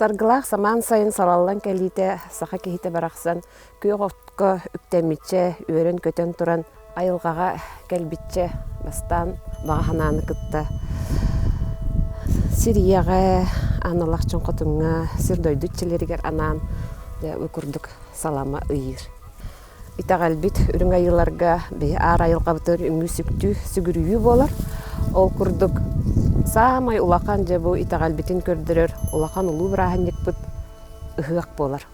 Саргылах саман сайын салаллан кәлите саха кехите барақсан күйоғотқа үктемитче өрен көтен туран айылғаға кәлбитче бастан бағахананы кытта сирияға аналақчын қотыңға сирдойдутчелерігер анан өкірдік салама ыйыр. Итағалбит үрің айыларға ар айылға бұтыр үңі сүктү сүгірүйі болар. Ол күрдік самай улақан жабу итағалбитин көрдірер, улақан улу біраханник бұт ұғық болар.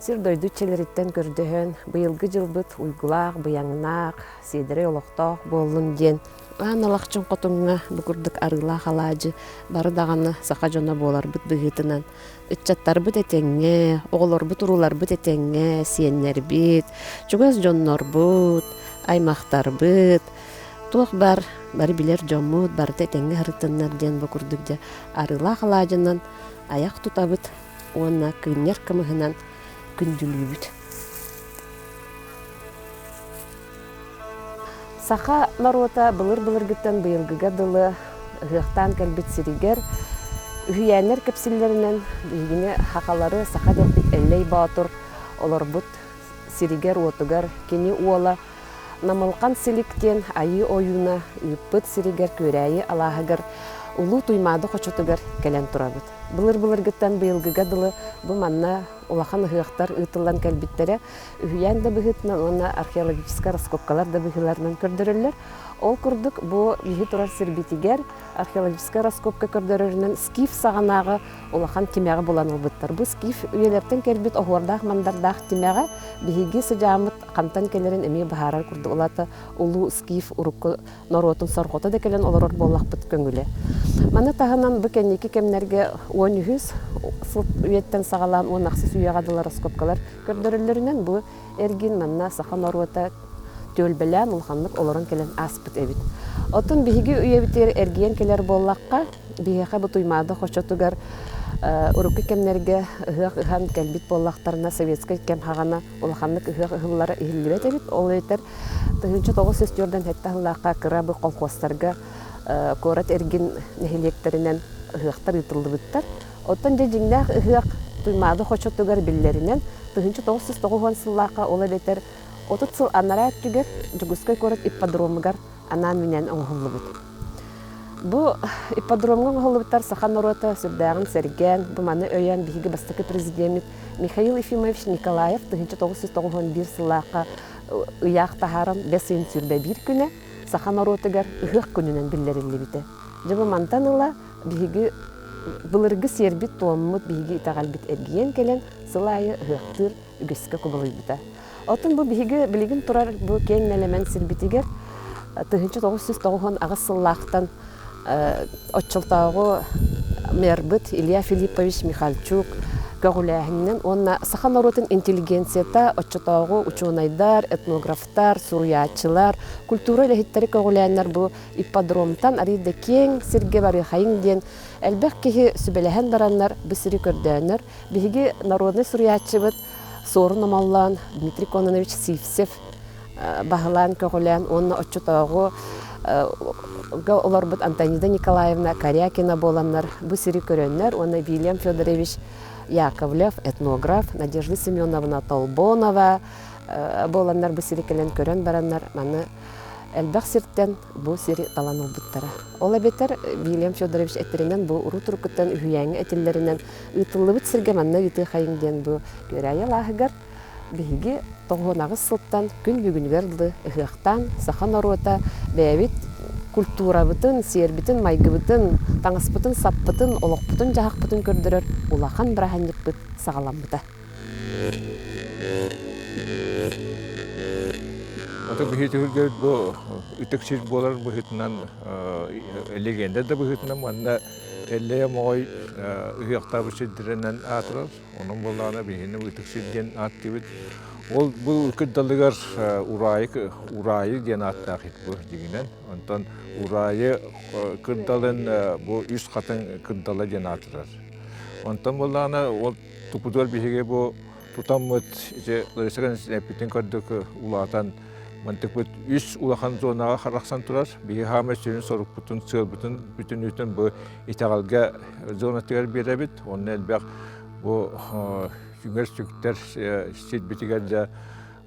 Сирдойдутчелеріттен көрдіген бұйылғы жыл бұт ұйгылақ, бұяңнақ, седірі олықтақ болын ден. Аналақчын қотыңға бүкірдік арыла қалажы бары дағаны сақа жона болар бұт бұғытынан. Үтчаттар бұт әтеңе, оғылар бұт ұрулар бұт әтеңе, сиеннер бұт, жүгіз жоннор бұт, аймақтар бұт. Туық бары білер жомуд, бары әтеңе ғырытыннар ден бүкірдік де арыла қалажынан аяқ тұта бұт, онына күннер кімігінен күнділі бұт. Саха народа былыр-былыр гіттен бұйылғыға дылы ғықтан кәлбет сиригер, үйәнер кепсиллерінен бейгіне хақалары саха дәпбет әллей батыр, олар бұт сиригер отығар кені уола, намылқан силіктен айы ойуна үппіт сиригер көрәйі алағығыр, улу туймады қочутығар кәлен тұра бұт. Былыр-былыр гіттен бұйылғыға дылы бұ манна улахан ғықтар ұтылан кәлбеттері үйән да бұғытынан, оны археологическа раскопкалар да бұғыларынан көрдірілер. Ол күрдік бұл үйі тұрар сірбетігер археологическа раскопка көрдірілінен скиф сағанағы улахан темяғы болан олбыттар. Бұл скиф үйелерден кәлбет оғырдақ мандардақ темяғы бігігі сұжамыт қамтан кәлерін әме бағарар күрді олаты ұлу скиф ұрыққы норотын сарғота да кәлен олар болақ бұт көңілі. Маны тағынан бұл кәнекі кәмнерге 10-100 сылт үйеттен сағалан 10 ақсыз үйеғадылар раскопкалар көрдірілерінен бұл әрген манна сақан оруата төлбелән ұлғанлық оларын кәлен аспыт әбіт. Отын бігі үйебітер әрген кәлер боллаққа бігі бұл туймады қошотугар ұрықы кәмнерге ұған кәлбит боллақтарына советскай кәм хағана ұлғанлық ұғылары үйілгілет әбіт. Ол өйтер 1904-ден әтті ұлаққа кыра бұл қолқостарға көрат әрген нәхелектерінен ұғықтар ұтылды бұттар. Оттан жеңнәқ ұғық туймады қошотугар білдерінен 1909 сыллаққа ола бетер 30 сыл анара әттігер жүгіскай көрет ипподромығар анан менен оңғылы бұд. Бұл ипподромығын оңғылы бұттар сақан орота сүрдәғын сәрген, бұл маны өйен бігі бастықы президент Михаил Ефимович Николаев 1991 сыллаққа ұяқ тахарын бәсейін сүрді бір күні сақан оротығар ұғық күнінен білдерілі біті. Жыбы мантаныла бігі бұлырғы сербит туаммыт бігі итағалбит әргейен келен сылайы ұғықтыр үгіскі көбілі біті. Отын бұл бігі білігін тұрар бұл кен әлемен сірбетігер 1990 ағыз сыллақтан отчылтауғы мәрбіт Илья Филиппович Михальчук көғіләхінен онна сақан оротын интеллигенцията отчылтауғы ученайдар, этнографтар, суруячылар, культура ләхеттері көғіләнер бұл ипподромтан арыйда кен сірге бары қайын ден әлбәқ кеге сүбеләхен бараннар бұсыры көрдәнер. Бігі народный суруячы бұд Сорын Амаллан, Дмитрий Кононович Сивсев, Бағылан көғілән, онына отчутауғы олар бұд Антонида Николаевна Корякина боланнар, бұл сірі көріннер, оны Вильям Федорович Яковлев, этнограф, Надежда Семеновна Толбонова боланнар, бұл сірі кәлен көрін бараннар, маны әлбәқ сірттен бұл сірі таланыл бұттары. Ола бетер Вильям Федорович әттерінен бұл ұру тұрқыттан үйәңі әтелерінен ұйтылы бұт сірге манна үйті қайыңден бұл көрәйі лағығар бігі тоғынағыз сылттан күн бүгінгерді ұғықтан сақан оруата бәйбіт культура бұтын, сер бұтын, майғы бұтын, таңыс бұтын, сап бұтын, олық бұтын, жағақ бұтын көрдірер улақан біраханник бұт сағалам бұта. Отық бұхетігілгер бұл үтіксіз болар бұхетінен легенде де бұхетінен манна әллея моғай ұяқтабы сөздерінен атырар. Оның болағына бігені үтіксізден атты бет. Ол бұл күддалығар урайы ден аттақ ет бұл дегенен. Онтан урайы күддалын бұл үз қатын күддалы ден атырар. Онтан болағына ол тұпыдуар бігеге бұл тұтамыт ларисаған әппетін көрдік улатан Мантык бут үс улахан зонаға қарақсан тұрар. Биге хама сүйін сорық бүтін, сыл бүтін, бүтін бу итағалға зона тегер беребет. Оның әлбәқ bu üngers tüktер silbitigerce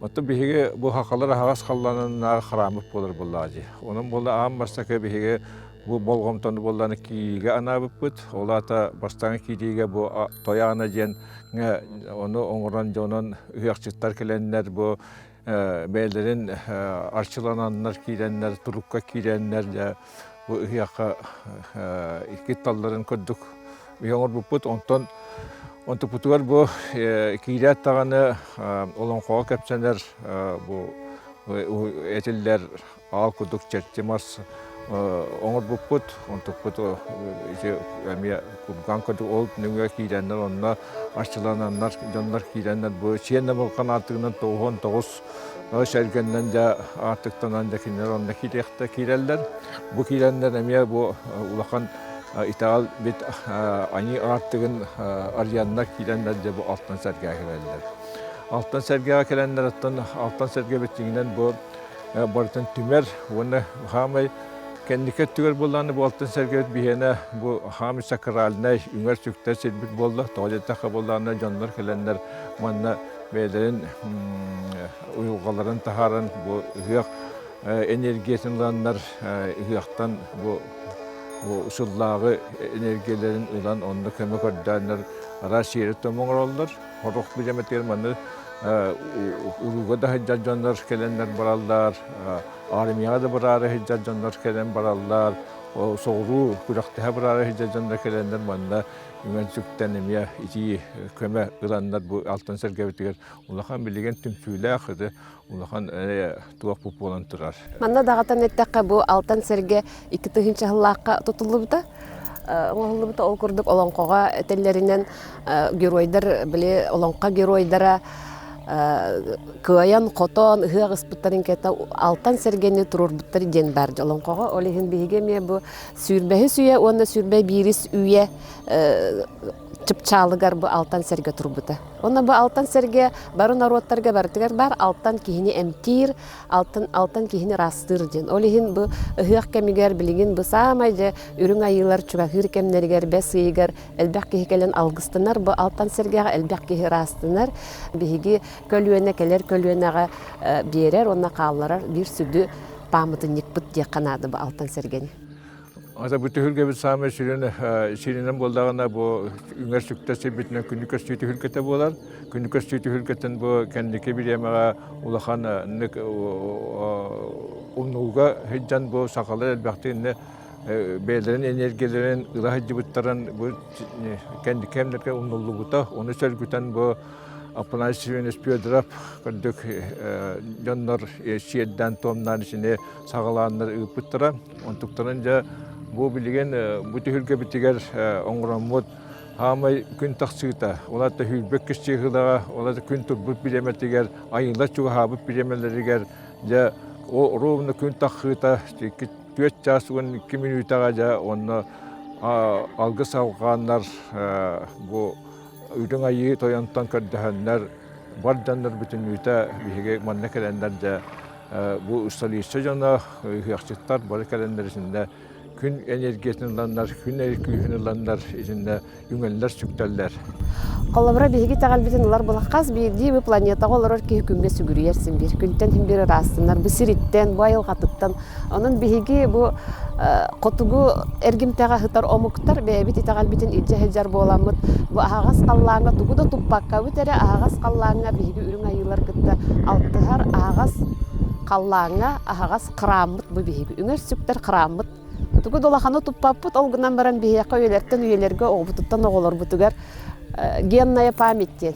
Otta bihiге bu hakalara hağız kallanına xaramıp bolur bullaji. Onun bolla ağam bastaka bihiге bu bolgomtonu bollаны kiyiге anabıp bit. Olata bastana kiyiге bu toyağına jen onu oңуран jonun üyakçıtlar kelenler bu beylerin arçılananlar kiyilenler, turukka kiyilenler bu üyaka iki talların kördük. Yoңur buput onton Ontuputugar bu kiyilet tağını olan koğa kepseler bu etiller ağal kuduk çerçemaz oңur buput ontuputu kurgan kuduk olup nüge kiyilenler onunla aşçılananlar, canlar kiyilenler bu çiğenne volkan artığından 99 şergenden de artıktan andakiler onunla kiyilenler bu kiyilenler emiye bu ulakan İtal bit ani arttığın aryanlar kilenler de bu alttan sergiye gelenler. Alttan sergiye gelenler alttan sergiye bittiğinden bu barıtın tümer onu hamay kendi tüger bulanı bu alttan sergiye bihene bu hamay sakraline üniversite silbit bolla tuvalette kabulanı canlar gelenler manna beylerin uyguların taharan bu hıyaq enerjisinden hıyaqtan bu ısıllağı enerjilerin ulan onda kömek ödənler ara şehirde moңrollar horuk bilemetler manı Uruguay'da hiccanlar gelenler barallar Armiyada barara hiccanlar gelen barallar o soğuru kurakta barara hiccanlar gelenler manı üniversiteden emiye içi köme ılanlar bu altın sergevetiger ulakan bilgen tümsüyle akıdı ulakan tuak pup olan turar. Manna dağıtan ettekka bu altın serge 2. hıllaqqa tutulubda. Oğulubda ol kurduk olonqoğa etellerinden geroyдар bile olonqa geroydara kıyan qoton hıaq ispıtların kete altın sergeni turur buttari jen bardı olonqoğa olihin bihige me bu sürbehi süye onda sürbe biris üye çıpçalıgar bu altın serge turbuta. Ona bu altın serge barı narotlarga bartıgar bar altın kihini emtir, altın kihini rastır jen. Olihin bu hıaq kemiger biligin bu samayca ürün ayılar çubahır kemneriger besiygar elbaq kihikelen algıstanlar bu altın sergege elbaq kihi rastınar. Bihigi kölüene keler kölüeneğe birer ona qallarar bir südü pamıtın yıkpıt diye kanadı bu altın sergeni. Ata bu tühülge bir sahme şirinen boldağına bu üniversite sebitine günlük üniversite tühülgete bolar. Günlük üniversite tühülgeten bu kendiki bir yemeğe ulakan unuga hiccan bu sakalar elbaqtığında beylerin enerjilerin ılahı cıbıtların bu kendi kemlerke unullu buta onu sörgüten bu Apınay sürüyünüz piyodırap, kırdık canlar şiyetten tomdan içine sağalanlar ıpıttıra. Ontuklarınca bu bilgen bu tühülge bitiger oңuramut hamay gün taksıta. Olar da hülbek kişçiğilağa, olar da gün turbut bilemetiger, ayınlar çoğu habıp bilemeleriger. Ja o rovunu gün taksıta, 4 ças 12 minutağa onu algı savğanlar bu Ürün ayı toyantan kırdıhanlar, bardanlar bütün üyte bihige manna kelenler de bu ustalıysa jana hıyakçıtlar bari kelenler içinde gün enerjisininlanlar, gün erküyünlanlar içinde yüngeliler sükterler. Kolabra bihigi tagal bitin ular bulaqas bir di bu planeta olar ki hükümge sügürüyersin bir günten him bir rastınlar bu siritten bu ayıl qatıttan onun bihigi bu qotugu ergimtaga hıtar omuktar be bit tagal bitin icce hejar bolamıt bu ağas qallanga tugu da tuppakka bitere ağas qallanga bihigi ürün ayılar gitti altıhar ağas qallanga ağas qıramıt bu bihigi ünger sükter qıramıt tugu dolaqanı tuppapıt olgunan baran bihiyaqa üyelerten üyelerge oğbututtan oğulur butugar genная памяттен.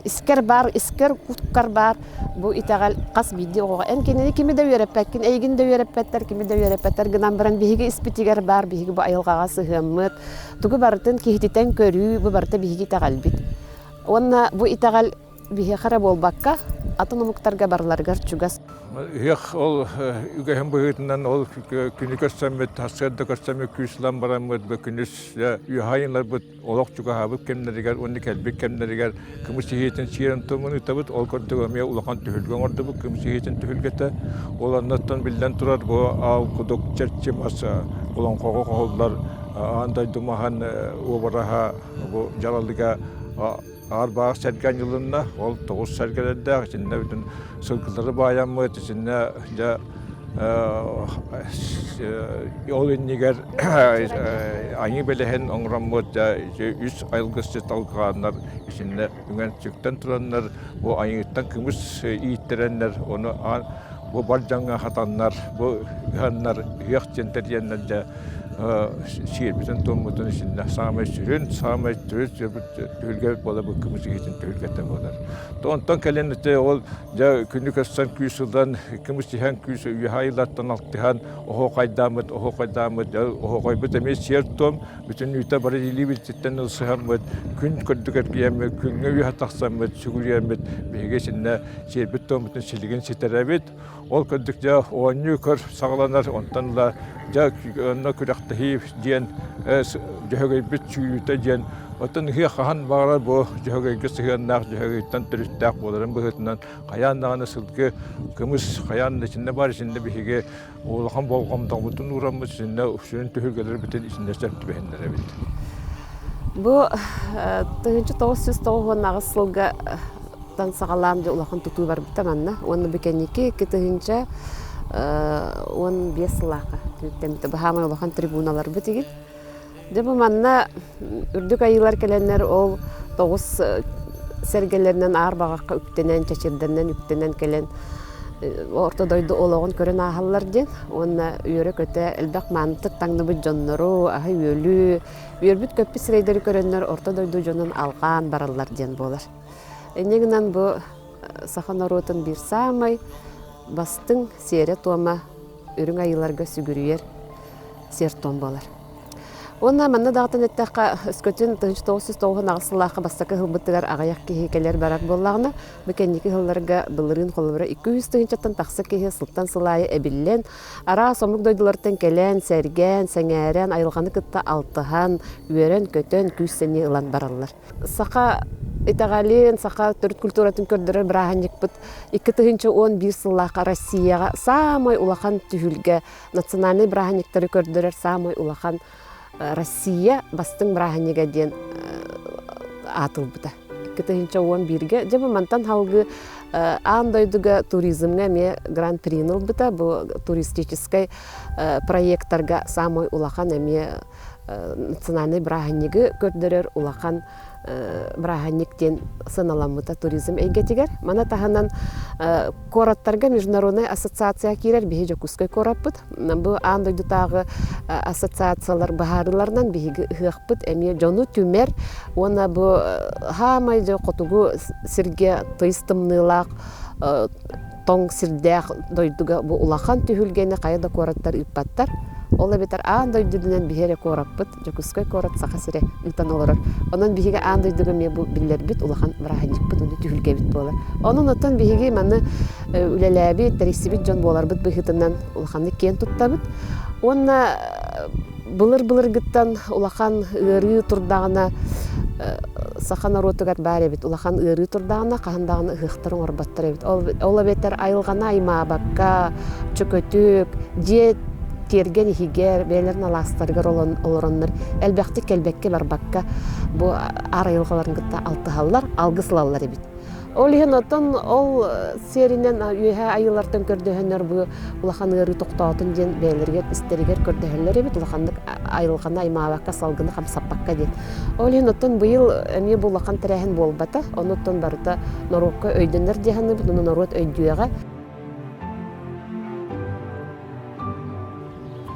Искер бар, искер куткар бар. Bu itagal qas bidi oğa. En kenini kimi de öğretpetkin, eygin de öğretpetler, kimi de öğretpetler. Gınan baran bihigi ispitiger bar, bihigi bu ayılgağa sığımıt. Tugu barıtın kihtiten körü, bu barıta bihigi itagal bit. Onna bu itagal bihi xarab olbakka, atonomuktarga barlargar çugas. Hıyaq ol ügehem bıhıtından ol günü göstermet, hasırda göstermet küslan baramıd ve günüs yuhayınlar bu olaq çuga habıp kemleriger, onu kelbek kemleriger, kımısı hiyetin şiirin tomunu tabıt, ol korduğumaya ulaqan tühülgen orada bu kımısı hiyetin tühülgete, olanlardan bilden turar bu av kuduk çerçemas, olan qoğu qoğullar, anday dumahan obaraha, bu jalalıga Ağır sergen yılında ol 9 sergelerde içinde bütün sılkıları bayanmıyor içinde ya yol iniger aynı belehen onramot ya 3 aylgısı talkanlar içinde üngün çıktan turanlar bu ayıttan kımız iittirenler onu bu barcanga hatanlar bu hanlar yak centeryenler de şiir bütün tomutun içinde sağmay sürün tülge bola bu kımız için tülgete bolar. Ondan kalende ol ja günlük aslan küsülden kımız cihan küsü yahaylattan altıhan oho kaydamet oho kaybet emes şertom bütün yüte barili bititten ılsıhamet gün kördüker kıyame günge yahtaksamet şuguriyamet begesinde şiir bütün tomutun şilgin siterebet ol kördükçe o nükür sağlanar ondan da ja önüne kürektehi diyen cahagay bit çüyüte diyen otan hiya kahan bağlar bu cahagay kısıyanlar cahagaytan türüstak boların bıhıtından kayan sılgı kımız kayan içinde var içinde bir hige oğlan bolgamdan bütün uğramız içinde şunun tühürgeleri bütün içinde serpti behenlere bitti. Bu tığınçı 909 nağısılga tan sağalamca ulaqan tutu var bitamanna onu bikeniki kitığınça 15 yıllıqa tüttemte bahamay ulaqan tribunalar bitigit. De bu manna ürdük ayılar kelenler ol 9 sergelerinden ağır bağaqqa üktenen çeçirdenden üktenen kelen orta doydu olağın kören ahallar den ona üyere köte elbaq mantık tangdı jonnoru ahi ölü ürbüt köppi sireyleri körenler orta doydu jonun alqan barallar den bolar. Eneginen bu sahanarotun bir samay bastın sere toma ürün ayılarga sügürüyer ser tombalar. Ona manna dağıtan etteqa öskөтүн 1909 nağsılaqa bastaka hılbıttıgar ağayak kehikeler barak bollağına bekendiki hıllarga bılırın kolubura 200 tığınçatan taqsa kehe sıltan sılayı ebillen ara somluk doydulardan kelen sergen sengeren ayılğanı kıtta altıhan üeren kötön 200 sene ılan barallar. Saqa Итагалин саха төрт культуратын көрдөрөр бираханник бут 2011 сыллака Россияга самой улахан түһүлгө национальный бираханниктери көрдөрөр самой улахан Россия бастың бираханнига ден атылбыта. 2011ге жабы мантан халгы андойдуга туризмге ме гран-при нылбыта бу туристический проекттарга самой улахан эме национальный бираханниги көрдөрөр улахан бираханниктен сыналамыта туризм эйгетигер. Мана таханан кораттарга международная ассоциация кирер биһи жокускай кораппыт. Бу андойдутагы ассоциациялар баһарыларынан биһиги ыхпыт эми жону түмер. Она бу хамай жо котугу сирге тыйстымнылак тоң сирдэх дойдуга бу улахан түһүлгене кайда кораттар ыппаттар. Ола бетер андойдудунан биһере кораппыт, жокускай корат сахасыре ытан олорор. Онон биһиге андойдуга ме бу биллербит улахан бираханникпыт, уну түһүлгебит болар. Онон оттон биһиге маны үлеләби терисибит жон боларбыт быһытынан улаханны кен туттабыт. Онна былыр гыттан улахан ыры турдагына сахана ротугар баребит улахан ыры турдагына кахандагына ыхтырың орбаттар эбит. Ола бетер айылгана аймабакка чөкөтүк же терген хигер белерин аластаргар олороннор элбекти келбекке барбакка бу арайылгаларын гытта алтыхаллар алгысылалар эбит. Ол хенотон ол серинен үйе айылартан көрдөһөнөр бу улахан ыры токтоотун ден белерге истеригер көрдөһөлөр эбит улахандык айылгана аймабакка салгыны хам саппакка ден. Ол хенотон быйыл эми бу улахан терехин болбата онотон барыта норокко өйдөнөр деханы бу норот өйдүгө.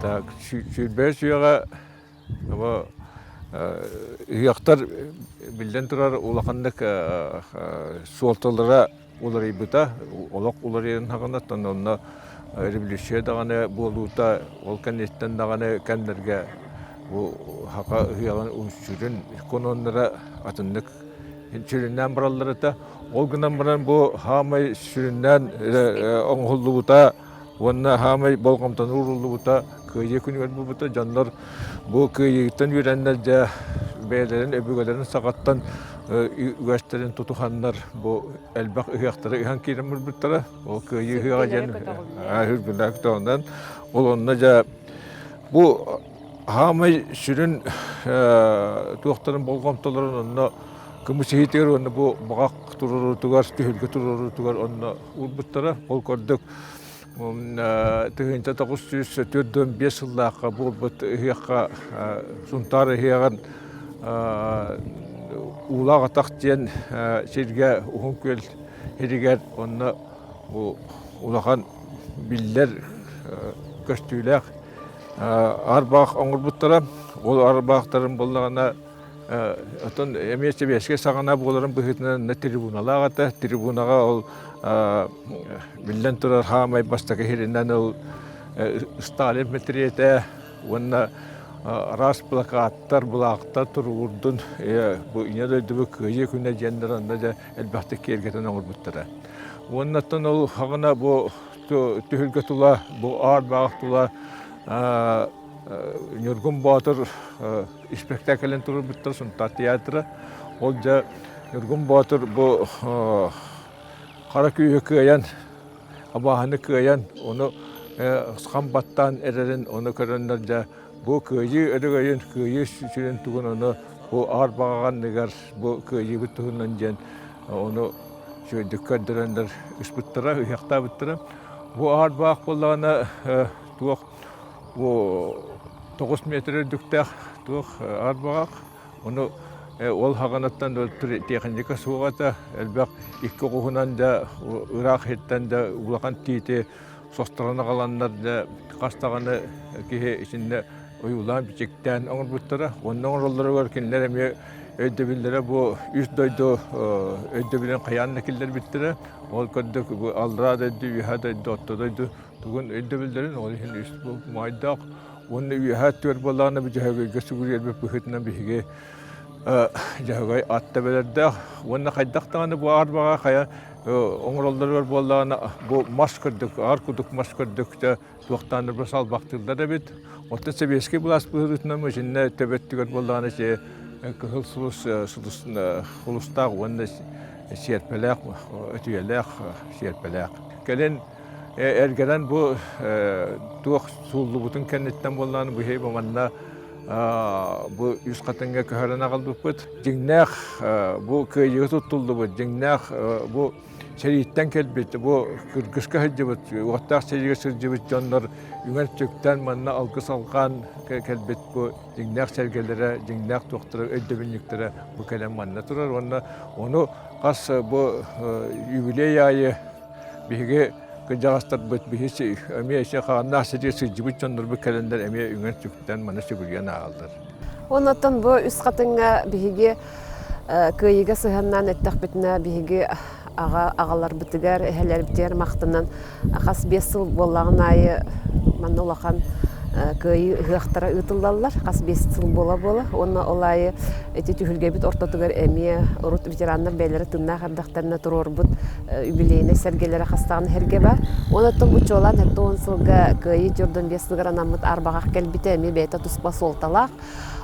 Так, şürbesiyaga ama yaqtar bilden turar ulaqandak sualtalara ular ibita olaq ular yerin haqanattan onna revolüsiya dagana boluta olkanetten dagana kenderge bu haqa yalan unsürün kononlara atındık çüründen baralları da olgunan baran bu hamay süründen oңhollubuta Ona hamay bolgamtan urullubuta köyye күнүгөр булбута жандар бу күйгөтөн үйреннер же бээлерин өбүгөлөрүн сагаттан үгөстерин тутухандар бу элбак ыяктары ыхан кирем булбуттара ол күйгө ыяга жен хүргүлөк тоондан ол онна же бу хамай сүрүн туактарын болгомтолорун онно кымысыйтер оны бу багак турурутугар түһүлгө турурутугар онно урбуттара ол көрдүк тыгынта 945 жыллаакка булбут ыякка сунтары ыяган улага тактен жерге ухункөл эригер онно бу улаган биллер көстүләк арбак оңурбуттара ол арбактарын боллагана отон эмесе беске сагана боларын быхытына трибуналага трибунага ол биллен турар хамай бастака хиринен ол Сталин метриете онна рас плакаттар булактар турурдун бу инедöydü кыйы күнә жендер анда да элбәхте кергетен оңурбуттара оннан ол хагына бу түһүлгө тула бу арбак тула Нюргун Батыр спектаклен туру биттер сунта театры. Ол да Нюргун Батыр бу кара күйө кыян, абаханы кыян, оны скамбаттан эрерин, оны көрөннөр да бу күйө өрөгөйүн күйө сүрен тугун оны бу арбаган негер бу күйө бүтүнөн жен оны шөйдүккөрдөрөндөр испыттыра, уякта биттыра. Бу арбак боллагана туак бу 9 метр дүктәк тух арбагак. Оны ол хаганаттан да техника сугата элбак икки кухунан да Ирак хеттен да улакан тите состарына каланнар да кастаганы кие ичинде уюлан бичектен оңурбуттара. Оннон роллары көркенлер эме өйдөбүлләре бу үс дойду өйдөбүлен каянны килдер биттире. Ол көрдүк бу алдыра дойду, юха дойду, отто дойду. Тугун өйдөбүлләрен ол ишин үс бу майдак. Оны юхат төр болланы бу жагы гөсүгүр бу хытынан биге жагы атта белерде. Оны кайдактаны бу арбага кая оңролдор болланы бу маскырдык, аркудук маскырдык да токтаныр басал бактылдар бит. Отта себеске булас бу хытынан мыжынна төбөттүгөр болланы же кыл сулусна хулустак оны серпелек, өтүелек, серпелек. Келен эргерен бу туох сууллу бутун кеннеттен болланы бу хей боманна бу үс катынга көһөрөн агалбыппыт. Жиңнах бу кыйыгы туттулдубут. Жиңнах бу шериттен келбит. Бу кыргызга хыжыбыт. Уаттак шериге сыржыбыт жоннор үңөр төктен манна алгыс алган келбит бу жиңнах сергелере, жиңнах туактыры өйдөбүнүктөрө бу келем манна турар. Оны кас бу юбилей айы биге Кыжағастар бұт бейсі әме әші қағанна асыресі жібіт жондыр бұл кәлендер әме үңір түктен маны сүгірген ағалдар. Онытын бұл үс қатыңа бейге күйеге сығаннан әттіқ бітіне бейге ағалар бітігер, әхелер бітігер мақтынан қас 5 жыл болағын айы маны олақан күйі ғықтара ұтылдалар, қас 5 жыл бола. Оны олайы әте түхілге біт ортатығыр әме ұрут ветерандар бәйлері тынна қардақтарына тұрор бұд юбилейіне сәргелері қастағын әрге бар. Оны тұн бұт жолан әтті 10 жылға күйі жүрдің 5 жылғыр анамыд арбағақ кәлбіті әме бәйті тұспа солталақ.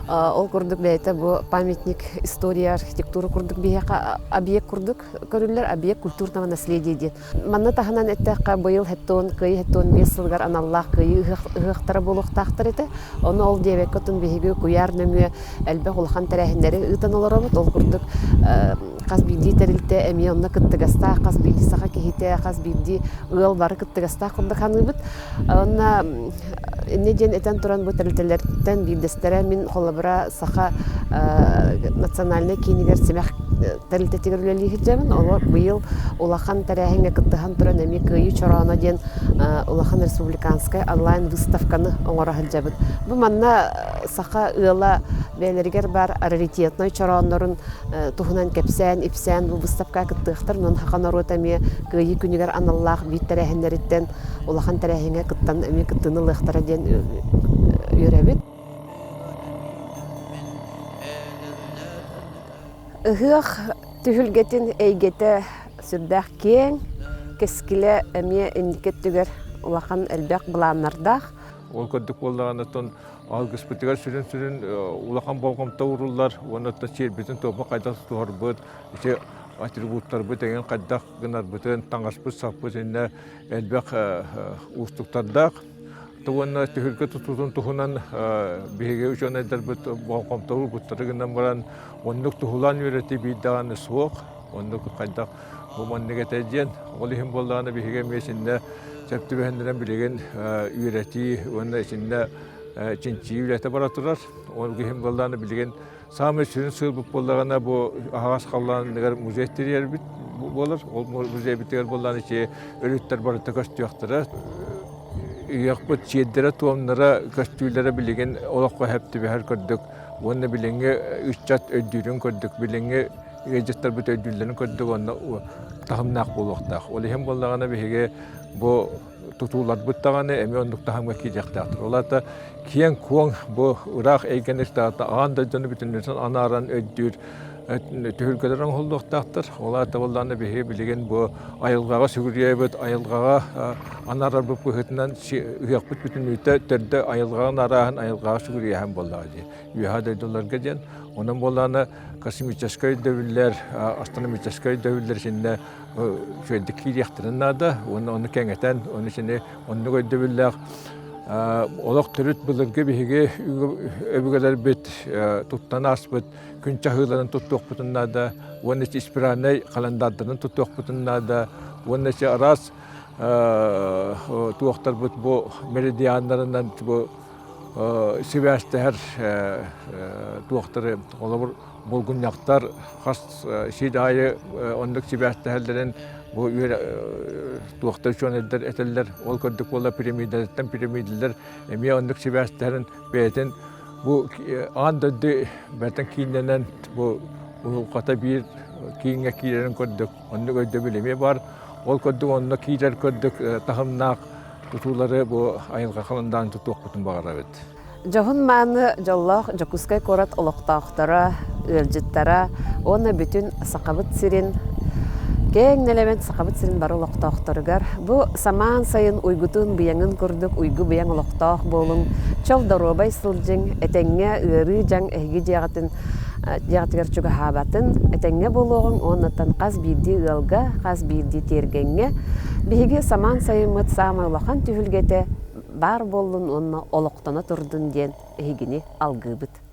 Ол күрдік бәйті бұл памятник история архитектура күрдік бейеқа объект күрдік көрілер, объект культурного наследия дед. Манна тағынан әттіққа бұйыл әттіон, күйі әттіон 5 жылғар аналлақ күйі ұғықтары болуқтақтыр еті. Оны ол девек көтін бейгі күйар нөмі әлбәқ олған тәрәхіндері ұтан олар олыт. Ол күрдік қаз бейді тәрілті әме онына күттіғаста, қаз бейді сақа кехеті, қаз бейді ұғыл бары күттіғаста күрдік ханы бұд. Онына неден әтен тұран бұл тәрілтелерден бейдестері мен қолабыра сақа национальный кейінігер семәқ тәрілтетігер үлелі жемін. Олар бұйыл Улахан тәрәхіңе күттіған тұран әме көйі чорауына ден Улахан республиканская онлайн выставканы оңыра жабыд. Бұл манна сақа ұйла бәлергер бар раритетной чорауындарын тұхынан кәпсән, ипсән бұл выставка күттіғтір. Нон хақан орот әме көйі күнігер аналлақ бейт тәрәхіндереттен Улахан тәрәхіңе күттан әме күттіні лықтара ден үйрәбет. Ұғық түхілгетін әйгеті сүрдәқ кен, кескілі әме әндікет түгер ұлақан әлбәқ бұланырдақ. Ол көдік болағанаттан алғыс бітігер сүрін ұлақан болғамта ұрылар, онатта сербетін тоба қайдақ тұғар бұд, атрибуттар бұд, әген қайдақ ғынар бұдын, таңас бұд, сақ бұд, әлбәқ ұстықтардақ. Оттугунна түһүргө тутутун тухунан биһиге үчөнэдер бут болкомтогу буттарыгынан баран оннук тухулан үрети биддааны суок оннук кайда буманныга тәҗен ол ихим болланы биһиге месинде септибендерен билеген үрети онна ичинде чинчи үлете бара турар ол ихим болланы билеген самы сүрүн сылбып боллагана бу агас калланыгар музейттер бит болар ол музей биттер болланы че өлүттер бары төкөстүяктыра Яқпыт чеддері туамнара көстүйлері білеген олаққа әпті бәр көрдік. Оны біленге үш жат өйдүрін көрдік. Біленге ежеттер бұт өйдүрлерін көрдік. Оны тағымнақ болуқтақ. Ол ехен болағаны бігеге бұл тұтулар бұттағаны әме ондық тағымға кейдектақтыр. Олата кейін көң бұл ұрақ әйгеністағыта ағанда жаны бүтіндерсен анаран өйдүр төхілгелерін қолдықтақтыр. Олата болағаны біге білеген бұл айылғаға сүгірге бұд, айылғаға анарар бұл бұғытынан үйек бұт бүтін үйті түрді айылғағын арағын айылғаға сүгірге әм болағы. Үйеға дайдоларға ден. Оның болағаны космической дәуілер, астрономической дәуілер сенде шөйді кейдектірін ады. Оны кәңетен, оны сене оны көй дәуілер олақ түріт бұлырғы бігі өбігелер біт, тұттан ас біт, күн чахыларын тұттуқ бұтыннады, оны испиранай қаландардарын тұттуқ бұтыннады, оны арас туақтар бұт бұл меридиандарынан Сибәстәр туақтары олар болғыняқтар қас шидайы ондық Сибәстәрлерін бұл туақтар үшін әтелер ол көрдік бола пирамидалеттен пирамидалер әме ондық Сибәстәрін бәйтін бұл андырды бәтін кейіннен бұл қата бір кейінге кейлерін көрдік ондық өйді білеме бар ол көрдік ондық кейлер көрдік тағымнақ Tutulları bu ayılga kalından tutuq butun bağıra bit. Johun mani jolloq Jokuskay korat oloqtaqtara, öljittara, ona bütün saqabıt sirin keng element saqabıt sirin bar oloqtaqtarıgar. Bu saman sayın uygutun biyangın kurduk, uygu biyang oloqtaq bolun. Çol darobay sılcın, etenge ırı jang ehgi jağatın Jağıtgar çuga habatın, etenge boluğun onatan qaz bildi ılga, qaz bildi tergenge. Bihige saman sayımıt sağma olaqan tühülgete bar bolun onna oloqtana turdun den ehigini algıbıt.